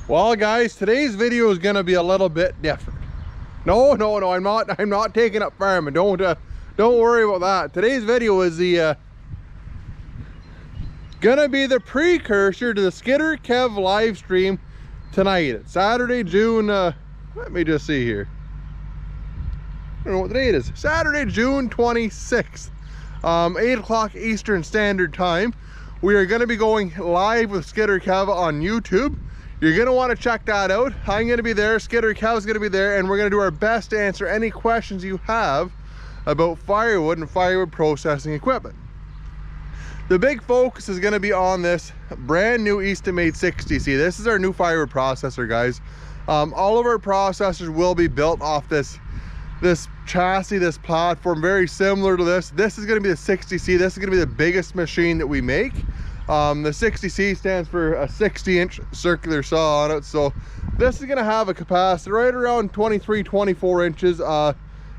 Well guys, today's video is gonna be a little bit different. No, I'm not taking up farming. Don't worry about that. Today's video is gonna be the precursor to the Skidder Kev live stream tonight. It's Saturday, June, let me just see here. I don't know what the date is. Saturday, June 26th, 8 o'clock Eastern Standard Time. We are gonna be going live with Skidder Kev on YouTube. You're gonna want to check that out. I'm gonna be there, Skidder Kev's gonna be there, and we're gonna do our best to answer any questions you have about firewood and firewood processing equipment. The big focus is gonna be on this brand new Eastonmade 60C. This is our new firewood processor, guys. All of our processors will be built off this chassis, this platform, very similar to this. This is gonna be the 60C. This is gonna be the biggest machine that we make. The 60C stands for a 60-inch circular saw on it. So this is gonna have a capacity right around 23, 24 inches.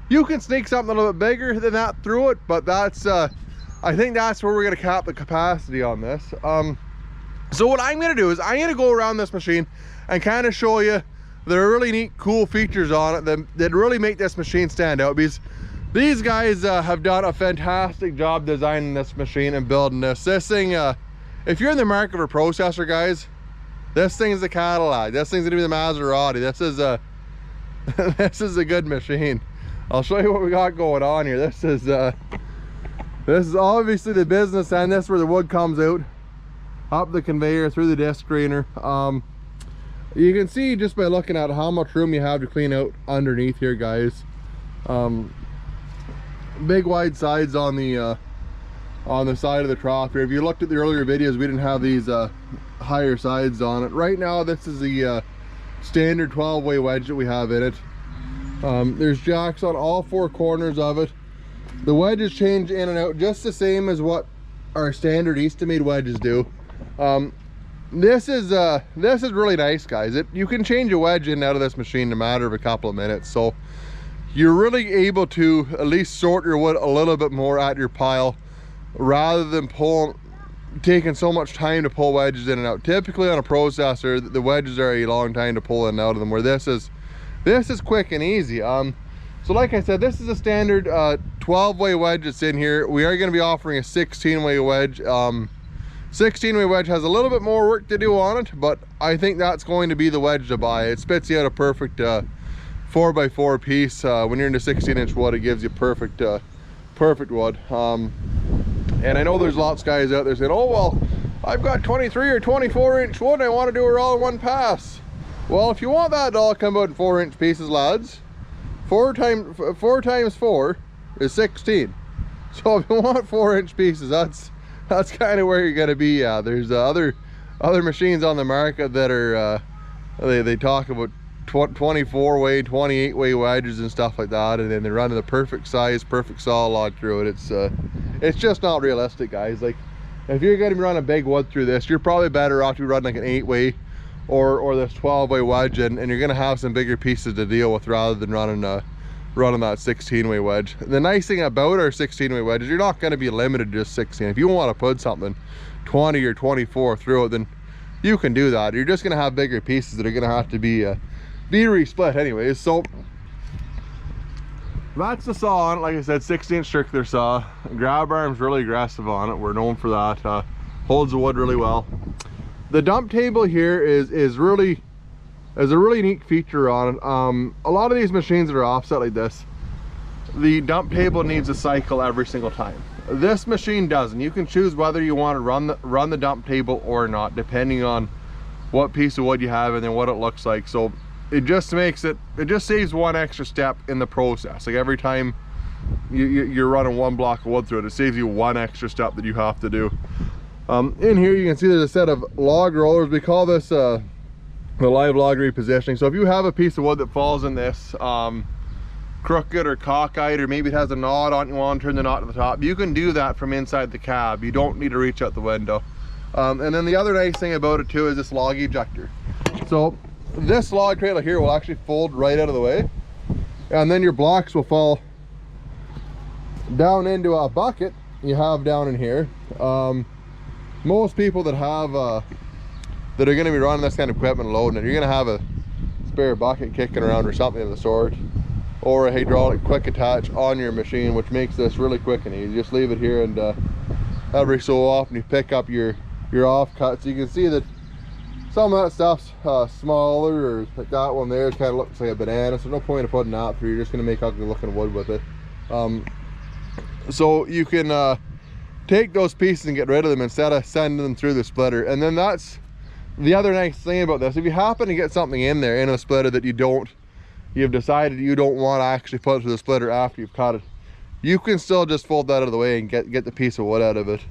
You can sneak something a little bit bigger than that through it, but that's, I think that's where we're gonna cap the capacity on this. So what I'm gonna do is I'm gonna go around this machine and kind of show you the really neat, cool features on it that really make this machine stand out, because these guys have done a fantastic job designing this machine and building this. This thing, if you're in the market for a processor, guys, this thing is a Cadillac. This thing's gonna be the Maserati. This is a this is a good machine. I'll show you what we got going on here. This is obviously the business end. This is where the wood comes out, up the conveyor, through the disc screener. You can see just by looking at how much room you have to clean out underneath here, guys. Big wide sides on the side of the trough here. If you looked at the earlier videos, we didn't have these higher sides on it. Right now, this is the standard 12-way wedge that we have in it. There's jacks on all four corners of it. The wedges change in and out just the same as what our standard Eastonmade wedges do. This is really nice, guys. You can change a wedge in and out of this machine in a matter of a couple of minutes. So you're really able to at least sort your wood a little bit more at your pile, rather than taking so much time to pull wedges in and out. Typically on a processor, the wedges are a long time to pull in and out of them, where this is quick and easy. So like I said, this is a standard 12-way wedge that's in here. We are going to be offering a 16-way wedge. 16-way wedge has a little bit more work to do on it, but I think that's going to be the wedge to buy. It spits you out a perfect 4x4 piece. When you're into 16-inch wood, it gives you perfect wood. And I know there's lots of guys out there saying, oh well, I've got 23 or 24-inch wood and I want to do it all in one pass. Well, if you want that to all come out in 4-inch pieces, lads, 4 times 4 is 16. So if you want 4-inch pieces, that's kind of where you're gonna be. There's other machines on the market that are they talk about 24-way, 28-way wedges and stuff like that, and then they're running the perfect size, perfect saw log through it. It's just not realistic, guys. Like, if you're going to be running big wood through this, you're probably better off to be running like an 8-way or this 12-way wedge, and you're going to have some bigger pieces to deal with rather than running that 16-way wedge. The nice thing about our 16-way wedge is you're not going to be limited to just 16. If you want to put something 20 or 24 through it, then you can do that. You're just going to have bigger pieces that are going to have to be re-split anyways. So that's the saw on it. Like I said, 16-inch circular saw. Grab arm's really aggressive on it. We're known for that. Holds the wood really well. The dump table here is a really neat feature on it. A lot of these machines that are offset like this, the dump table needs a cycle every single time. This machine doesn't. You can choose whether you want to run the dump table or not, depending on what piece of wood you have and then what it looks like. So it just saves one extra step in the process. Like every time you're running one block of wood through it, it saves you one extra step that you have to do. In here you can see there's a set of log rollers. We call this the live log repositioning. So if you have a piece of wood that falls in this crooked or cockeyed, or maybe it has a knot on it, you want to turn the knot to the top, you can do that from inside the cab. You don't need to reach out the window. And then the other nice thing about it too is this log ejector. So this log trailer here will actually fold right out of the way, and then your blocks will fall down into a bucket you have down in here. Most people that have that are going to be running this kind of equipment loading it. You're going to have a spare bucket kicking around or something of the sort, or a hydraulic quick attach on your machine, which makes this really quick and easy. Just leave it here, and every so often you pick up your offcuts. You can see that some of that stuff's smaller, or like that one there kind of looks like a banana, so no point in putting that through. You're just going to make ugly looking wood with it. So you can take those pieces and get rid of them instead of sending them through the splitter. And then that's the other nice thing about this. If you happen to get something in there in a splitter that you've decided you don't want to actually put through the splitter after you've cut it, you can still just fold that out of the way and get the piece of wood out of it.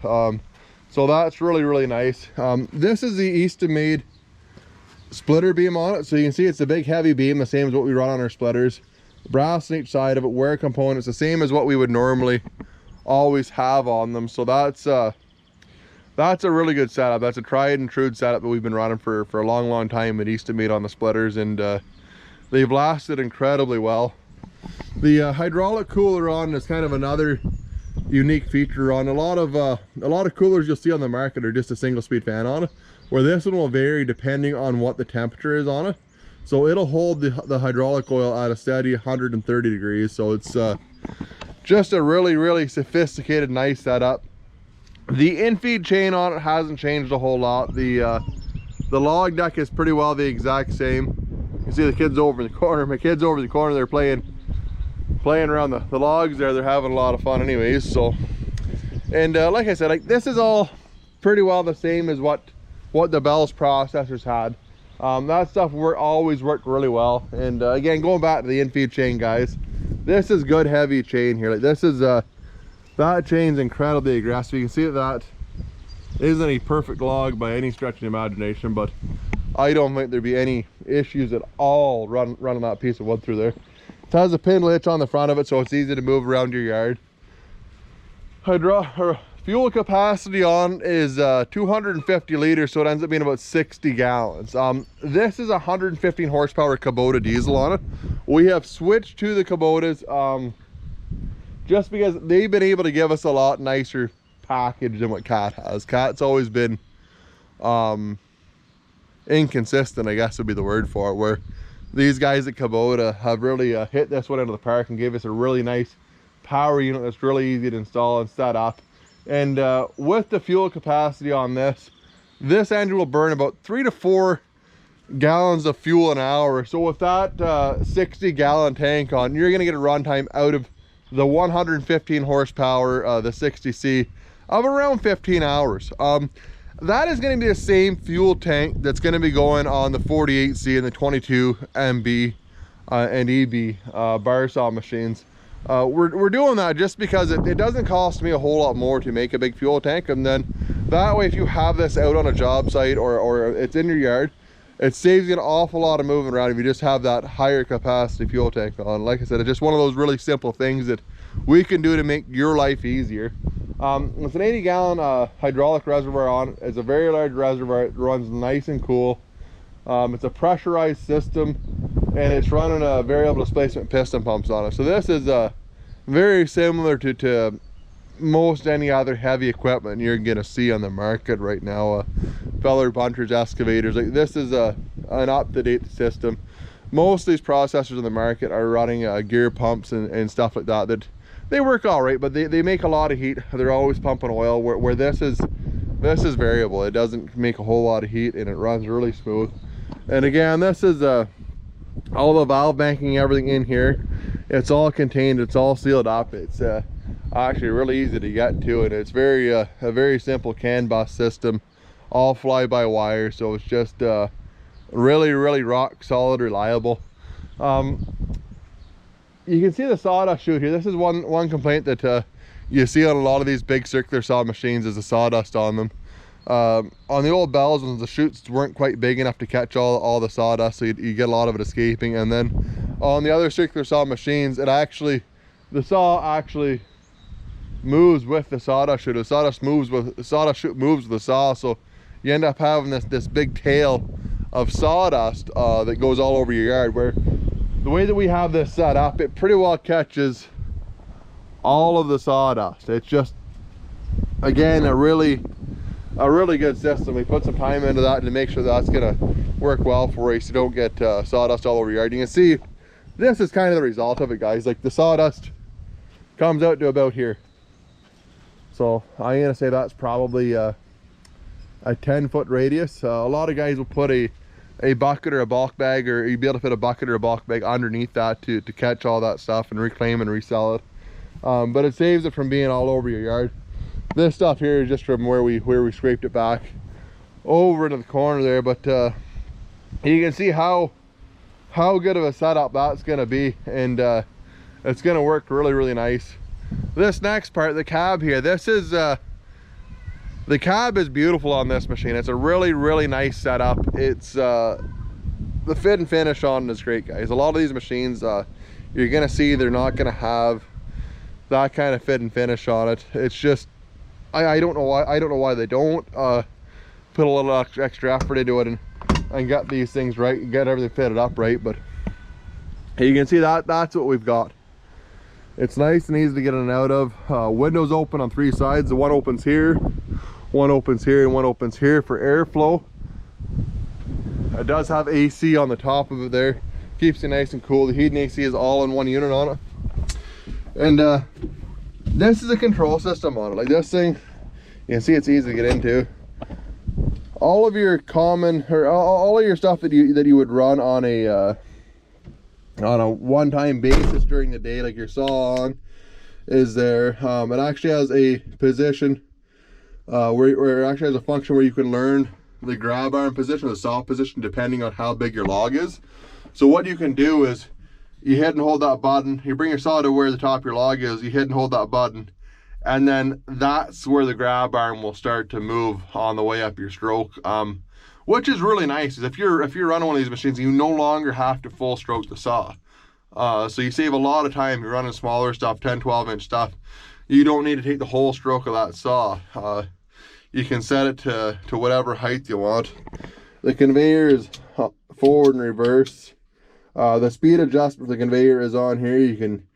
So that's really nice. This is the Eastonmade splitter beam on it, so you can see it's a big heavy beam, the same as what we run on our splitters. Brass on each side of it, wear components the same as what we would normally always have on them. So that's a really good setup. That's a tried and true setup that we've been running for a long time at Eastonmade on the splitters, and they've lasted incredibly well. The hydraulic cooler on is kind of another unique feature on a lot of coolers you'll see on the market are just a single speed fan on it, where this one will vary depending on what the temperature is on it. So it'll hold the hydraulic oil at a steady 130 degrees. So it's just a really sophisticated, nice setup. The in-feed chain on it hasn't changed a whole lot. The log deck is pretty well the exact same. You can see the kids over in the corner. My kids over in the corner, they're playing around the logs there. They're having a lot of fun anyways. So, and like I said, like this is all pretty well the same as what the Bell's processors had. That stuff always worked really well. And again, going back to the in-feed chain, guys, this is good heavy chain here. Like this is that chain's incredibly aggressive. You can see that isn't a perfect log by any stretch of the imagination, but I don't think there'd be any issues at all running that piece of wood through there. It has a pin hitch on the front of it, so it's easy to move around your yard. Fuel capacity on is 250 liters, so it ends up being about 60 gallons. This is a 115 horsepower Kubota diesel on it. We have switched to the Kubotas just because they've been able to give us a lot nicer package than what Cat has. Cat's always been inconsistent, I guess would be the word for it, where these guys at Kubota have really hit this one out of the park and gave us a really nice power unit that's really easy to install and set up. And with the fuel capacity on this engine will burn about 3 to 4 gallons of fuel an hour. So with that 60 gallon tank on, you're going to get a runtime out of the 115 horsepower, the 60C, of around 15 hours. That is going to be the same fuel tank that's going to be going on the 48C and the 22 MB and EB bar saw machines. We're doing that just because it doesn't cost me a whole lot more to make a big fuel tank, and then that way if you have this out on a job site or it's in your yard, it saves you an awful lot of moving around if you just have that higher capacity fuel tank on. Like I said, it's just one of those really simple things that we can do to make your life easier. It's an 80 gallon hydraulic reservoir on. It's a very large reservoir. It runs nice and cool. It's a pressurized system, and it's running a variable displacement piston pumps on it. So this is very similar to most any other heavy equipment you're gonna see on the market right now. Feller bunchers, excavators, like this is an up-to-date system. Most of these processors in the market are running gear pumps and stuff like that they work all right, but they make a lot of heat. They're always pumping oil, where this is variable. It doesn't make a whole lot of heat and it runs really smooth. And again, this is all the valve banking, everything in here, it's all contained, it's all sealed up. It's actually really easy to get to, and it's a very simple CAN bus system, all fly-by-wire, so it's just really rock solid, reliable. You can see the sawdust chute here. This is one complaint that you see on a lot of these big circular saw machines, is the sawdust on them. On the old Bells ones, the chutes weren't quite big enough to catch all the sawdust, so you get a lot of it escaping. And then on the other circular saw machines, the saw actually moves with the sawdust chute. The sawdust chute moves with the saw, so you end up having this big tail of sawdust that goes all over your yard, where the way that we have this set up, it pretty well catches all of the sawdust. It's just, again, a really a really good system. We put some time into that to make sure that's gonna work well for you so you don't get sawdust all over your yard. You can see this is kind of the result of it, guys. Like the sawdust comes out to about here. So I'm gonna say that's probably a 10-foot radius. A lot of guys will put a bucket or a bulk bag, or you'd be able to fit a bucket or a bulk bag underneath that to catch all that stuff and reclaim and resell it. But it saves it from being all over your yard. This stuff here is just from where we scraped it back over into the corner there, but you can see how good of a setup that's gonna be, and it's gonna work really, really nice. This next part, the cab here, this is the cab is beautiful on this machine. It's a really, really nice setup. It's the fit and finish on it is great, guys. A lot of these machines, you're gonna see they're not gonna have that kind of fit and finish on it. It's just, I don't know why they don't put a little extra effort into it and get these things right and get everything fitted up right. But you can see that's what we've got. It's nice and easy to get in and out of. Windows open on 3 sides. The one opens here, one opens here, and one opens here for airflow. It does have AC on the top of it there. Keeps you nice and cool. The heat and AC is all in one unit on it. And this is a control system on it. Like this thing, you can see it's easy to get into. All of your common, or all of your stuff that you would run on a one-time basis during the day, like your saw on, is there. It actually has a position where it actually has a function where you can learn the grab arm position, the saw position, depending on how big your log is. So what you can do is you hit and hold that button, you bring your saw to where the top of your log is, you hit and hold that button, and then that's where the grab arm will start to move on the way up your stroke. Which is really nice. Is if you're running one of these machines, you no longer have to full stroke the saw. So you save a lot of time. You're running smaller stuff, 10-12 inch stuff. You don't need to take the whole stroke of that saw. You can set it to whatever height you want. The conveyor is forward and reverse. The speed adjustment for the conveyor is on here. You can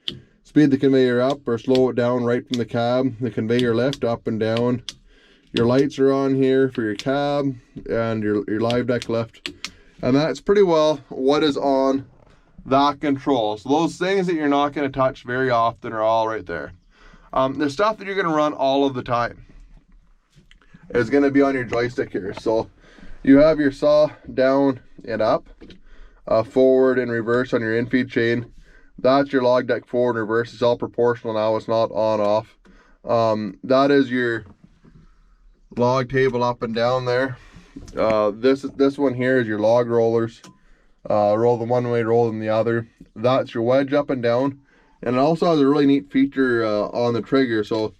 speed the conveyor up or slow it down right from the cab. The conveyor lift up and down. Your lights are on here for your cab and your live deck lift. And that's pretty well what is on that control. So those things that you're not going to touch very often are all right there. The stuff that you're going to run all of the time is going to be on your joystick here. So you have your saw down and up, forward and reverse on your infeed chain. That's your log deck forward and reverse. It's all proportional now. It's not on off. That is your log table up and down there. This one here is your log rollers. Roll them one way, roll them the other. That's your wedge up and down. And it also has a really neat feature on the trigger. So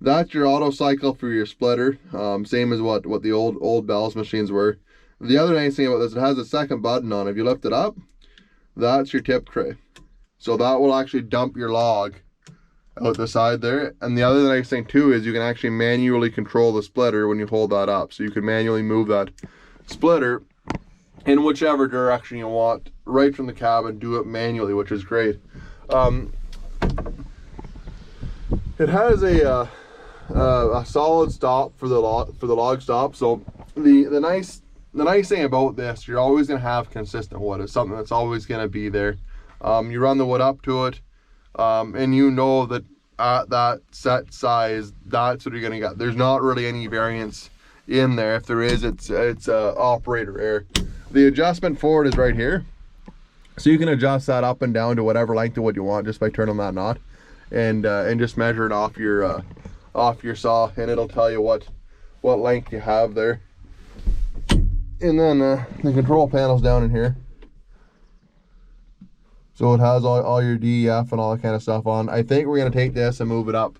that's your auto cycle for your splitter. Same as what the old Bell's machines were. The other nice thing about this, it has a second button on it. If you lift it up, that's your tip tray. So that will actually dump your log out the side there. And the other nice thing too is you can actually manually control the splitter when you hold that up. So you can manually move that splitter in whichever direction you want right from the cab and do it manually, which is great. It has a solid stop for the log stop. So the nice thing about this, you're always going to have consistent wood. It's something that's always going to be there. You run the wood up to it, and you know that at that set size, that's what you're going to get. There's not really any variance in there. If there is, it's operator error. The adjustment for it is right here. So you can adjust that up and down to whatever length of wood you want just by turning that knot, and just measure it off your saw, and it'll tell you what length you have there. And then the control panel's down in here. So it has all your DEF and all that kind of stuff on. I think we're going to take this and move it up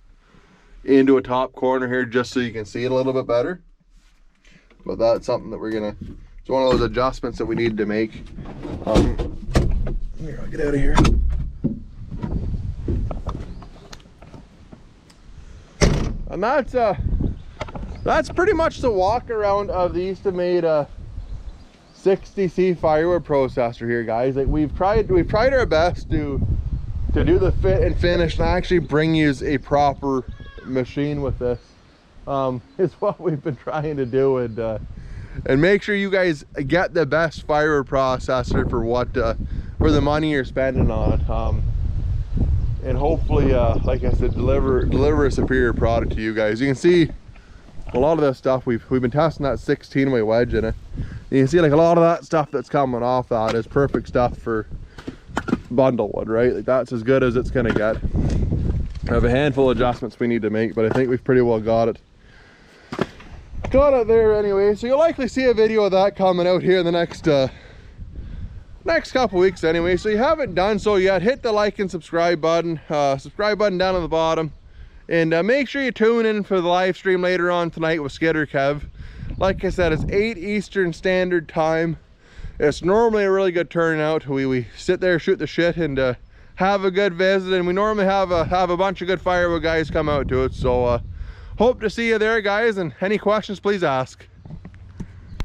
into a top corner here just so you can see it a little bit better. But that's something that we're going to, it's one of those adjustments that we need to make. Here, I'll get out of here. And that's pretty much the walk around of the Eastonmade 60C Firewood processor here, guys. Like we've tried our best to do the fit and finish and actually bring you a proper machine with this. is what we've been trying to do, and make sure you guys get the best firewood processor for what for the money you're spending on it, and hopefully like I said, deliver a superior product to you guys. You can see a lot of this stuff we've been testing that 16-way wedge in it. You can see like a lot of that stuff that's coming off that is perfect stuff for bundle wood, right? Like that's as good as it's gonna get. I have a handful of adjustments we need to make, but I think we've pretty well got it there anyway. So you'll likely see a video of that coming out here in the next couple weeks anyway. So you haven't done so yet, hit the like and subscribe button down on the bottom, and make sure you tune in for the live stream later on tonight with Skidder Kev. Like I said, it's 8 Eastern Standard Time. It's normally a really good turnout. We sit there, shoot the shit, and have a good visit, and we normally have a bunch of good firewood guys come out to it. So hope to see you there, guys, and any questions, please ask.